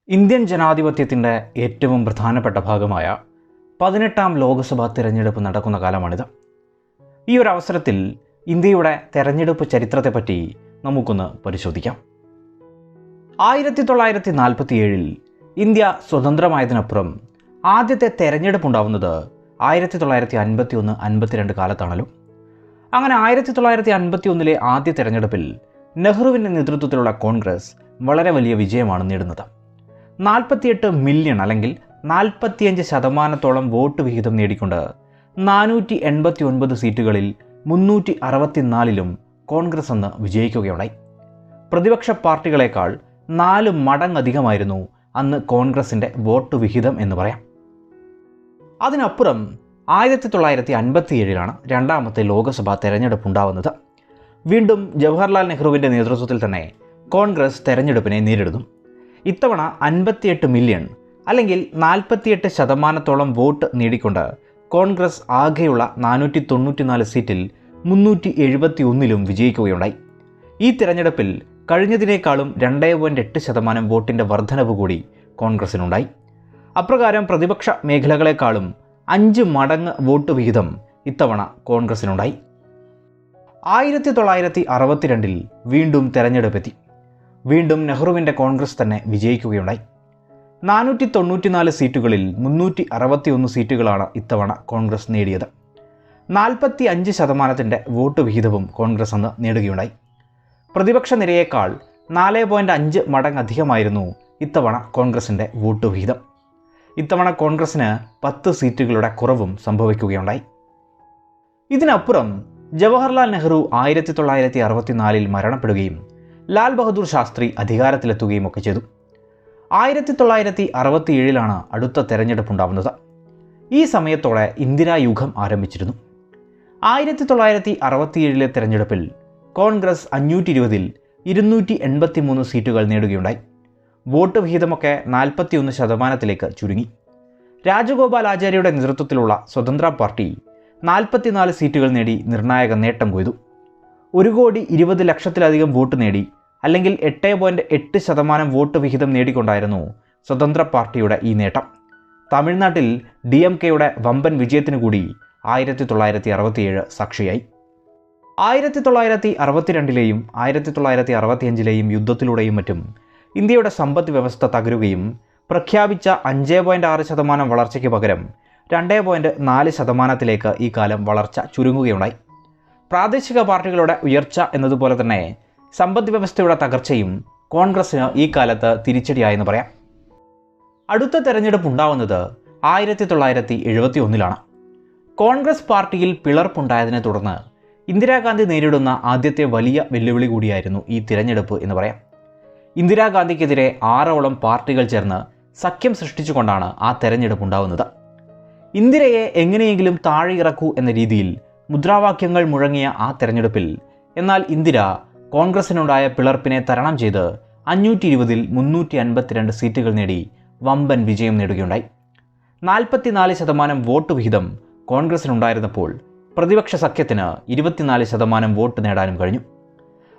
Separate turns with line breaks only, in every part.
Indian ജനാധിപത്യത്തിൻ്റെ ഏറ്റവും പ്രധാനപ്പെട്ട ഭാഗമായ 18ാം ലോക്സഭാ തിരഞ്ഞെടുപ്പ് നടക്കുന്ന കാലമാണിത്. ഈ ഒരു അവസരത്തിൽ ഇന്ത്യയുടെ തെരഞ്ഞെടുപ്പ് ചരിത്രത്തെപ്പറ്റി നമുക്കൊന്ന് പരിശോധിക്കാം. 1947 ഇന്ത്യ സ്വതന്ത്രമായതിനപ്പുറം ആദ്യത്തെ തെരഞ്ഞെടുപ്പ് ഉണ്ടാവുന്നത് 1951-52 കാലത്താണല്ലോ. അങ്ങനെ 1951 ആദ്യ തെരഞ്ഞെടുപ്പിൽ നെഹ്റുവിൻ്റെ നേതൃത്വത്തിലുള്ള കോൺഗ്രസ് വളരെ വലിയ വിജയമാണ് നേടുന്നത്. 48 മില്യൺ അല്ലെങ്കിൽ 45% വോട്ട് വിഹിതം നേടിക്കൊണ്ട് 489 സീറ്റുകളിൽ 364 കോൺഗ്രസ് അന്ന് വിജയിക്കുകയുണ്ടായി. പ്രതിപക്ഷ പാർട്ടികളെക്കാൾ 4 മടങ്ങധികമായിരുന്നു അന്ന് കോൺഗ്രസിൻ്റെ വോട്ട് വിഹിതം എന്ന് പറയാം. അതിനപ്പുറം 1957 രണ്ടാമത്തെ ലോക്സഭാ തെരഞ്ഞെടുപ്പ് ഉണ്ടാവുന്നത്. വീണ്ടും ജവഹർലാൽ നെഹ്റുവിൻ്റെ നേതൃത്വത്തിൽ തന്നെ കോൺഗ്രസ് തെരഞ്ഞെടുപ്പിനെ നേരിടുന്നു. ഇത്തവണ 58 മില്യൺ അല്ലെങ്കിൽ 48% വോട്ട് നേടിക്കൊണ്ട് കോൺഗ്രസ് ആകെയുള്ള 494 സീറ്റിൽ 371 വിജയിക്കുകയുണ്ടായി. ഈ തിരഞ്ഞെടുപ്പിൽ കഴിഞ്ഞതിനേക്കാളും 2.8% വോട്ടിൻ്റെ വർധനവ് കൂടി കോൺഗ്രസിനുണ്ടായി. അപ്രകാരം പ്രതിപക്ഷ മേഖലകളെക്കാളും 5 മടങ്ങ് വോട്ട് വിഹിതം ഇത്തവണ കോൺഗ്രസിനുണ്ടായി. 1962 വീണ്ടും തെരഞ്ഞെടുപ്പെത്തി. വീണ്ടും നെഹ്റുവിൻ്റെ കോൺഗ്രസ് തന്നെ വിജയിക്കുകയുണ്ടായി. 494 സീറ്റുകളിൽ 361 സീറ്റുകളാണ് ഇത്തവണ കോൺഗ്രസ് നേടിയത്. 45% വോട്ട് വിഹിതവും കോൺഗ്രസ് അന്ന് നേടുകയുണ്ടായി. പ്രതിപക്ഷ നിരയേക്കാൾ 4.5 മടങ്ങധികമായിരുന്നു ഇത്തവണ കോൺഗ്രസിൻ്റെ വോട്ട് വിഹിതം. ഇത്തവണ കോൺഗ്രസിന് 10 സീറ്റുകളുടെ കുറവും സംഭവിക്കുകയുണ്ടായി. ഇതിനപ്പുറം ജവഹർലാൽ നെഹ്റു 1964 മരണപ്പെടുകയും ലാൽ ബഹദൂർ ശാസ്ത്രി അധികാരത്തിലെത്തുകയും ഒക്കെ ചെയ്തു. 1967 അടുത്ത തെരഞ്ഞെടുപ്പുണ്ടാവുന്നത്. ഈ സമയത്തോടെ ഇന്ദിരാ യുഗം ആരംഭിച്ചിരുന്നു. 1967 തെരഞ്ഞെടുപ്പിൽ കോൺഗ്രസ് 520-ൽ 283 സീറ്റുകൾ നേടുകയുണ്ടായി. വോട്ട് വിഹിതമൊക്കെ 41% ചുരുങ്ങി. രാജഗോപാലാചാര്യയുടെ നേതൃത്വത്തിലുള്ള സ്വതന്ത്ര പാർട്ടി 44 സീറ്റുകൾ നേടി നിർണായക നേട്ടം കൊയ്തു. 1,20,00,000 വോട്ട് നേടി, അല്ലെങ്കിൽ 8.8% വോട്ട് വിഹിതം നേടിക്കൊണ്ടായിരുന്നു സ്വതന്ത്ര പാർട്ടിയുടെ ഈ നേട്ടം. തമിഴ്നാട്ടിൽ DMKയുടെ വമ്പൻ വിജയത്തിനു കൂടി 1967 സാക്ഷിയായി. 1962 1965 യുദ്ധത്തിലൂടെയും മറ്റും ഇന്ത്യയുടെ സമ്പദ് വ്യവസ്ഥ തകരുകയും പ്രഖ്യാപിച്ച 5.6% വളർച്ചയ്ക്ക് പകരം 2.4% ഈ കാലം വളർച്ച ചുരുങ്ങുകയുണ്ടായി. പ്രാദേശിക പാർട്ടികളുടെ ഉയർച്ച എന്നതുപോലെ തന്നെ സമ്പദ് വ്യവസ്ഥയുടെ തകർച്ചയും കോൺഗ്രസിന് ഈ കാലത്ത് തിരിച്ചടിയായെന്ന് പറയാം. അടുത്ത തെരഞ്ഞെടുപ്പ് ഉണ്ടാവുന്നത് 1971 കോൺഗ്രസ് പാർട്ടിയിൽ പിളർപ്പുണ്ടായതിനെ തുടർന്ന് ഇന്ദിരാഗാന്ധി നേരിടുന്ന ആദ്യത്തെ വലിയ വെല്ലുവിളി കൂടിയായിരുന്നു ഈ തിരഞ്ഞെടുപ്പ് എന്ന് പറയാം. ഇന്ദിരാഗാന്ധിക്കെതിരെ 6 പാർട്ടികൾ ചേർന്ന് സഖ്യം സൃഷ്ടിച്ചുകൊണ്ടാണ് ആ തെരഞ്ഞെടുപ്പ് ഉണ്ടാവുന്നത്. ഇന്ദിരയെ എങ്ങനെയെങ്കിലും താഴെ ഇറക്കൂ എന്ന രീതിയിൽ മുദ്രാവാക്യങ്ങൾ മുഴങ്ങിയ ആ തെരഞ്ഞെടുപ്പിൽ എന്നാൽ ഇന്ദിര കോൺഗ്രസിനുണ്ടായ പിളർപ്പിനെ തരണം ചെയ്ത് 520-ൽ 352 സീറ്റുകൾ നേടി വമ്പൻ വിജയം നേടുകയുണ്ടായി. 44% വോട്ട് വിഹിതം കോൺഗ്രസിനുണ്ടായിരുന്നപ്പോൾ പ്രതിപക്ഷ സഖ്യത്തിന് 24% വോട്ട് നേടാനും കഴിഞ്ഞു.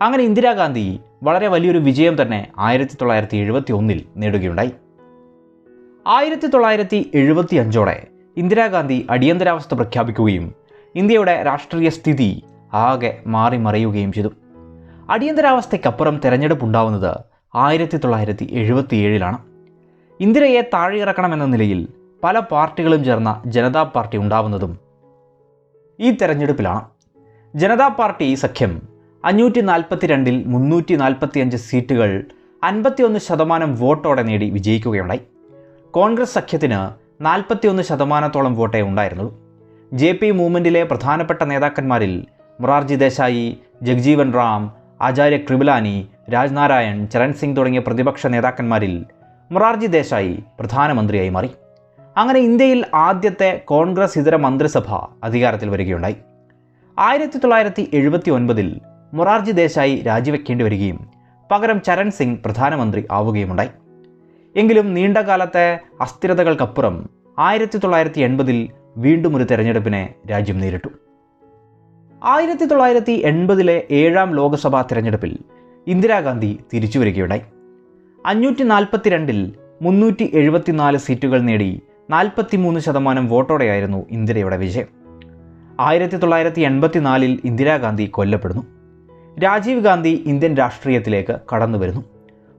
അങ്ങനെ ഇന്ദിരാഗാന്ധി വളരെ വലിയൊരു വിജയം തന്നെ 1971 നേടുകയുണ്ടായി. 1975 ഇന്ദിരാഗാന്ധി അടിയന്തരാവസ്ഥ പ്രഖ്യാപിക്കുകയും ഇന്ത്യയുടെ രാഷ്ട്രീയ സ്ഥിതി ആകെ മാറിമറിയുകയും ചെയ്തു. അടിയന്തരാവസ്ഥയ്ക്കപ്പുറം തെരഞ്ഞെടുപ്പ് ഉണ്ടാവുന്നത് 1977 ഇന്ദിരയെ താഴെയിറക്കണമെന്ന നിലയിൽ പല പാർട്ടികളും ചേർന്ന ജനതാ പാർട്ടി ഉണ്ടാവുന്നതും ഈ തെരഞ്ഞെടുപ്പിലാണ്. ജനതാ പാർട്ടി സഖ്യം 542-ൽ 345 സീറ്റുകൾ 51% വോട്ടോടെ നേടി വിജയിക്കുകയുണ്ടായി. കോൺഗ്രസ് സഖ്യത്തിന് 41% വോട്ടേ ഉണ്ടായിരുന്നുള്ളൂ. JP മൂവ്മെൻറ്റിലെ പ്രധാനപ്പെട്ട നേതാക്കന്മാരിൽ മൊറാർജി ദേശായി, ജഗ്ജീവൻ റാം, ആചാര്യ കൃപലാനി, രാജ്നാരായൺ, ചരൺ സിംഗ് തുടങ്ങിയ പ്രതിപക്ഷ നേതാക്കന്മാരിൽ മൊറാർജി ദേശായി പ്രധാനമന്ത്രിയായി മാറി. അങ്ങനെ ഇന്ത്യയിൽ ആദ്യത്തെ കോൺഗ്രസ് ഇതര മന്ത്രിസഭ അധികാരത്തിൽ വരികയുണ്ടായി. 1979 മൊറാർജി ദേശായി രാജിവെക്കേണ്ടി വരികയും പകരം ചരൺ സിംഗ് പ്രധാനമന്ത്രി ആവുകയുമുണ്ടായി. എങ്കിലും നീണ്ടകാലത്തെ അസ്ഥിരതകൾക്കപ്പുറം 1980 വീണ്ടും ഒരു തെരഞ്ഞെടുപ്പിനെ രാജ്യം നേരിട്ടു. 1980 7ാം ലോക്സഭാ തിരഞ്ഞെടുപ്പിൽ ഇന്ദിരാഗാന്ധി തിരിച്ചു വരികയുണ്ടായി. 542-ൽ 374 സീറ്റുകൾ നേടി 43% വോട്ടോടെയായിരുന്നു ഇന്ദിരയുടെ വിജയം. 1984 ഇന്ദിരാഗാന്ധി കൊല്ലപ്പെടുന്നു. രാജീവ് ഗാന്ധി ഇന്ത്യൻ രാഷ്ട്രീയത്തിലേക്ക് കടന്നു വരുന്നു.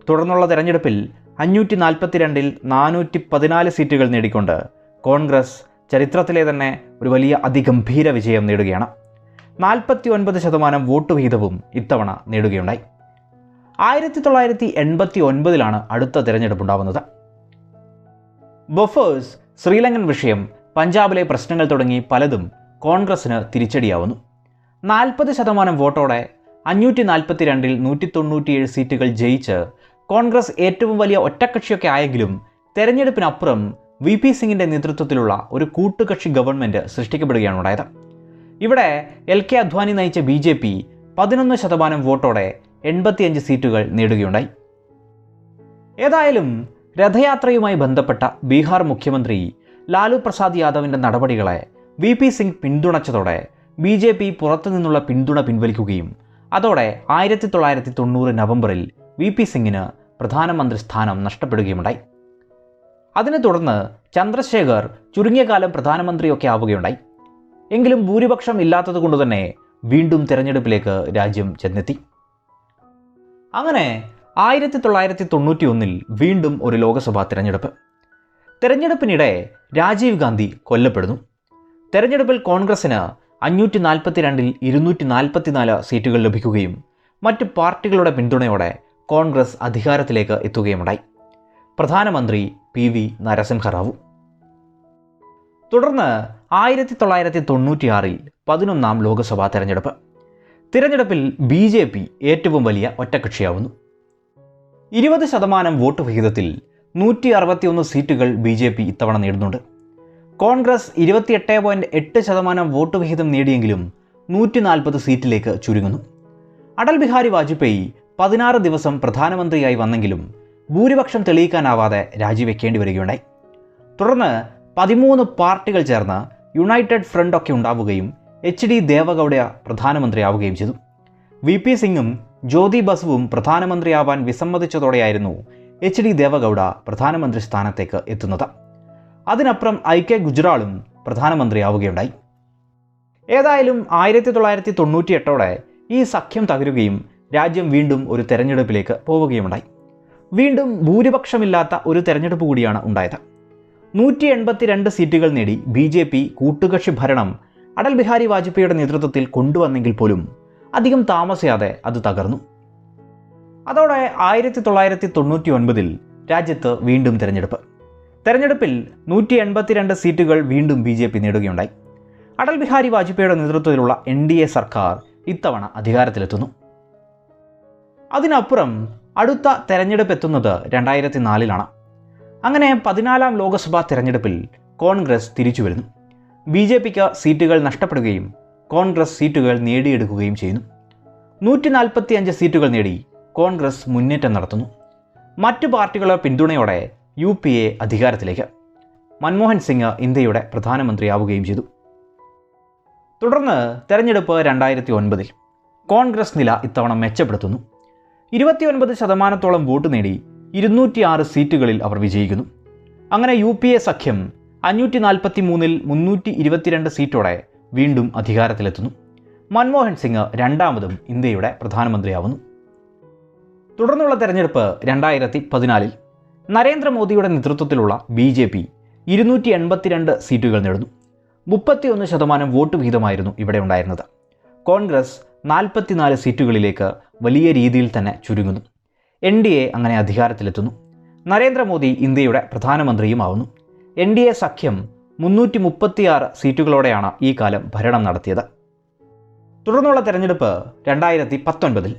തുടർന്നുള്ള തെരഞ്ഞെടുപ്പിൽ 542 414 സീറ്റുകൾ നേടിക്കൊണ്ട് കോൺഗ്രസ് ചരിത്രത്തിലെ തന്നെ ഒരു വലിയ അതിഗംഭീര വിജയം നേടുകയാണ്. 49% വോട്ട് വിഹിതവും ഇത്തവണ നേടുകയുണ്ടായി. 1989 അടുത്ത തിരഞ്ഞെടുപ്പുണ്ടാവുന്നത്. ബൊഫേഴ്സ്, ശ്രീലങ്കൻ വിഷയം, പഞ്ചാബിലെ പ്രശ്നങ്ങൾ തുടങ്ങി പലതും കോൺഗ്രസിന് തിരിച്ചടിയാവുന്നു. 40% വോട്ടോടെ 542 197 സീറ്റുകൾ ജയിച്ച് കോൺഗ്രസ് ഏറ്റവും വലിയ ഒറ്റക്കക്ഷിയൊക്കെ ആയെങ്കിലും തെരഞ്ഞെടുപ്പിനപ്പുറം VP സിംഗിൻ്റെ നേതൃത്വത്തിലുള്ള ഒരു കൂട്ടുകക്ഷി ഗവൺമെൻറ് സൃഷ്ടിക്കപ്പെടുകയാണ് ഉണ്ടായത്. ഇവിടെ LK അദ്വാനി നയിച്ച BJP 11% വോട്ടോടെ 85 സീറ്റുകൾ നേടുകയുണ്ടായി. ഏതായാലും രഥയാത്രയുമായി ബന്ധപ്പെട്ട ബീഹാർ മുഖ്യമന്ത്രി ലാലു പ്രസാദ് യാദവിൻ്റെ നടപടികളെ VP സിംഗ് പിന്തുണച്ചതോടെ BJP പുറത്തുനിന്നുള്ള പിന്തുണ പിൻവലിക്കുകയും അതോടെ 1990 നവംബറിൽ VP സിംഗിന് പ്രധാനമന്ത്രി സ്ഥാനം നഷ്ടപ്പെടുകയുണ്ടായി. അതിനെ തുടർന്ന് ചന്ദ്രശേഖർ ചുരുങ്ങിയ കാലം പ്രധാനമന്ത്രിയൊക്കെ ആവുകയുണ്ടായി. എങ്കിലും ഭൂരിപക്ഷം ഇല്ലാത്തതുകൊണ്ട് തന്നെ വീണ്ടും തെരഞ്ഞെടുപ്പിലേക്ക് രാജ്യം ചെന്നെത്തി. അങ്ങനെ 1991 വീണ്ടും ഒരു ലോക്സഭാ തിരഞ്ഞെടുപ്പ്. തെരഞ്ഞെടുപ്പിനിടെ രാജീവ് ഗാന്ധി കൊല്ലപ്പെടുന്നു. തെരഞ്ഞെടുപ്പിൽ കോൺഗ്രസിന് 542 244 സീറ്റുകൾ ലഭിക്കുകയും മറ്റ് പാർട്ടികളുടെ പിന്തുണയോടെ കോൺഗ്രസ് അധികാരത്തിലേക്ക് എത്തുകയുമുണ്ടായി. പ്രധാനമന്ത്രി PV നരസിംഹറാവു. തുടർന്ന് 1996 11ാം ലോക്സഭാ തെരഞ്ഞെടുപ്പ്. തിരഞ്ഞെടുപ്പിൽ BJP ഏറ്റവും വലിയ ഒറ്റക്കക്ഷിയാവുന്നു. 20% വോട്ട് വിഹിതത്തിൽ 161 സീറ്റുകൾ BJP ഇത്തവണ നേടുന്നുണ്ട്. കോൺഗ്രസ് 28.8% വോട്ട് വിഹിതം നേടിയെങ്കിലും 140 സീറ്റിലേക്ക് ചുരുങ്ങുന്നു. അടൽ ബിഹാരി വാജ്പേയി 16 ദിവസം പ്രധാനമന്ത്രിയായി വന്നെങ്കിലും ഭൂരിപക്ഷം തെളിയിക്കാനാവാതെ രാജിവെക്കേണ്ടി വരികയുണ്ടായി. തുടർന്ന് 13 പാർട്ടികൾ ചേർന്ന് യുണൈറ്റഡ് ഫ്രണ്ട് ഒക്കെ ഉണ്ടാവുകയും HD ദേവഗൗഡ പ്രധാനമന്ത്രിയാവുകയും ചെയ്തു. VP സിംഗും ജ്യോതി ബസുവും പ്രധാനമന്ത്രിയാവാൻ വിസമ്മതിച്ചതോടെയായിരുന്നു HD ദേവഗൗഡ പ്രധാനമന്ത്രി സ്ഥാനത്തേക്ക് എത്തുന്നത്. അതിനപ്പുറം IK ഗുജ്റാളും പ്രധാനമന്ത്രിയാവുകയുണ്ടായി. ഏതായാലും 1998 ഈ സഖ്യം തകരുകയും രാജ്യം വീണ്ടും ഒരു തെരഞ്ഞെടുപ്പിലേക്ക് പോവുകയുമുണ്ടായി. വീണ്ടും ഭൂരിപക്ഷമില്ലാത്ത ഒരു തെരഞ്ഞെടുപ്പ് കൂടിയാണ് ഉണ്ടായത്. 182 സീറ്റുകൾ നേടി BJP കൂട്ടുകക്ഷി ഭരണം അടൽ ബിഹാരി വാജ്പേയിയുടെ നേതൃത്വത്തിൽ കൊണ്ടുവന്നെങ്കിൽ പോലും അധികം താമസിയാതെ അത് തകർന്നു. അതോടെ 1999 രാജ്യത്ത് വീണ്ടും തെരഞ്ഞെടുപ്പിൽ 182 സീറ്റുകൾ വീണ്ടും BJP നേടുകയുണ്ടായി. അടൽ ബിഹാരി വാജ്പേയിയുടെ നേതൃത്വത്തിലുള്ള NDA സർക്കാർ ഇത്തവണ അധികാരത്തിലെത്തുന്നു. അതിനപ്പുറം അടുത്ത തെരഞ്ഞെടുപ്പ് എത്തുന്നത് 2004 അങ്ങനെ 14ാം ലോക്സഭാ തെരഞ്ഞെടുപ്പിൽ കോൺഗ്രസ് തിരിച്ചു വരുന്നു. BJPക്ക് സീറ്റുകൾ നഷ്ടപ്പെടുകയും കോൺഗ്രസ് സീറ്റുകൾ നേടിയെടുക്കുകയും ചെയ്യുന്നു. 145 സീറ്റുകൾ നേടി കോൺഗ്രസ് മുന്നേറ്റം നടത്തുന്നു. മറ്റു പാർട്ടികളുടെ പിന്തുണയോടെ UPA അധികാരത്തിലേക്ക്. മൻമോഹൻ സിംഗ് ഇന്ത്യയുടെ പ്രധാനമന്ത്രിയാവുകയും ചെയ്തു. തുടർന്ന് തെരഞ്ഞെടുപ്പ് 2009 കോൺഗ്രസ് നില ഇത്തവണ മെച്ചപ്പെടുത്തുന്നു. 29% വോട്ട് നേടി 206 സീറ്റുകളിൽ അവർ വിജയിക്കുന്നു. അങ്ങനെ UPA സഖ്യം 543 322 സീറ്റോടെ വീണ്ടും അധികാരത്തിലെത്തുന്നു. മൻമോഹൻ സിംഗ് രണ്ടാമതും ഇന്ത്യയുടെ പ്രധാനമന്ത്രിയാവുന്നു. തുടർന്നുള്ള തെരഞ്ഞെടുപ്പ് 2014 നരേന്ദ്രമോദിയുടെ നേതൃത്വത്തിലുള്ള BJP 282 സീറ്റുകൾ നേടുന്നു. 31% വോട്ട് വിഹിതമായിരുന്നു ഇവിടെ ഉണ്ടായിരുന്നത്. കോൺഗ്രസ് 44 സീറ്റുകളിലേക്ക് വലിയ രീതിയിൽ തന്നെ ചുരുങ്ങുന്നു. NDA അങ്ങനെ അധികാരത്തിലെത്തുന്നു. നരേന്ദ്രമോദി ഇന്ത്യയുടെ പ്രധാനമന്ത്രിയുമാവുന്നു. NDA സഖ്യം 336 സീറ്റുകളോടെയാണ് ഈ കാലം ഭരണം നടത്തിയത്. തുടർന്നുള്ള തെരഞ്ഞെടുപ്പ് 2019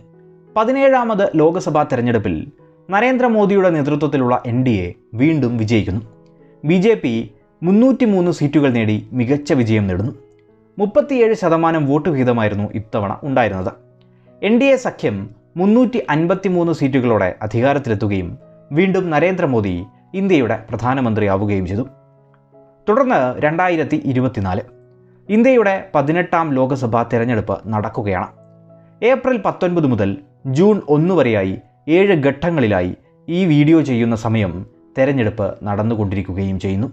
17ാമത് ലോക്സഭാ തെരഞ്ഞെടുപ്പിൽ നരേന്ദ്രമോദിയുടെ നേതൃത്വത്തിലുള്ള NDA വീണ്ടും വിജയിക്കുന്നു. BJP 303 സീറ്റുകൾ നേടി മികച്ച വിജയം നേടുന്നു. 37% വോട്ട് വിഹിതമായിരുന്നു ഇത്തവണ ഉണ്ടായിരുന്നത്. NDA സഖ്യം 353 സീറ്റുകളോടെ അധികാരത്തിലെത്തുകയും വീണ്ടും നരേന്ദ്രമോദി ഇന്ത്യയുടെ പ്രധാനമന്ത്രിയാവുകയും ചെയ്തു. തുടർന്ന് 2024 ഇന്ത്യയുടെ 18ാം ലോക്സഭാ തെരഞ്ഞെടുപ്പ് നടക്കുകയാണ്. ഏപ്രിൽ 19 മുതൽ ജൂൺ 1 വരെയായി 7 ഘട്ടങ്ങളിലായി ഈ വീഡിയോ ചെയ്യുന്ന സമയം തെരഞ്ഞെടുപ്പ് നടന്നുകൊണ്ടിരിക്കുകയും ചെയ്യുന്നു.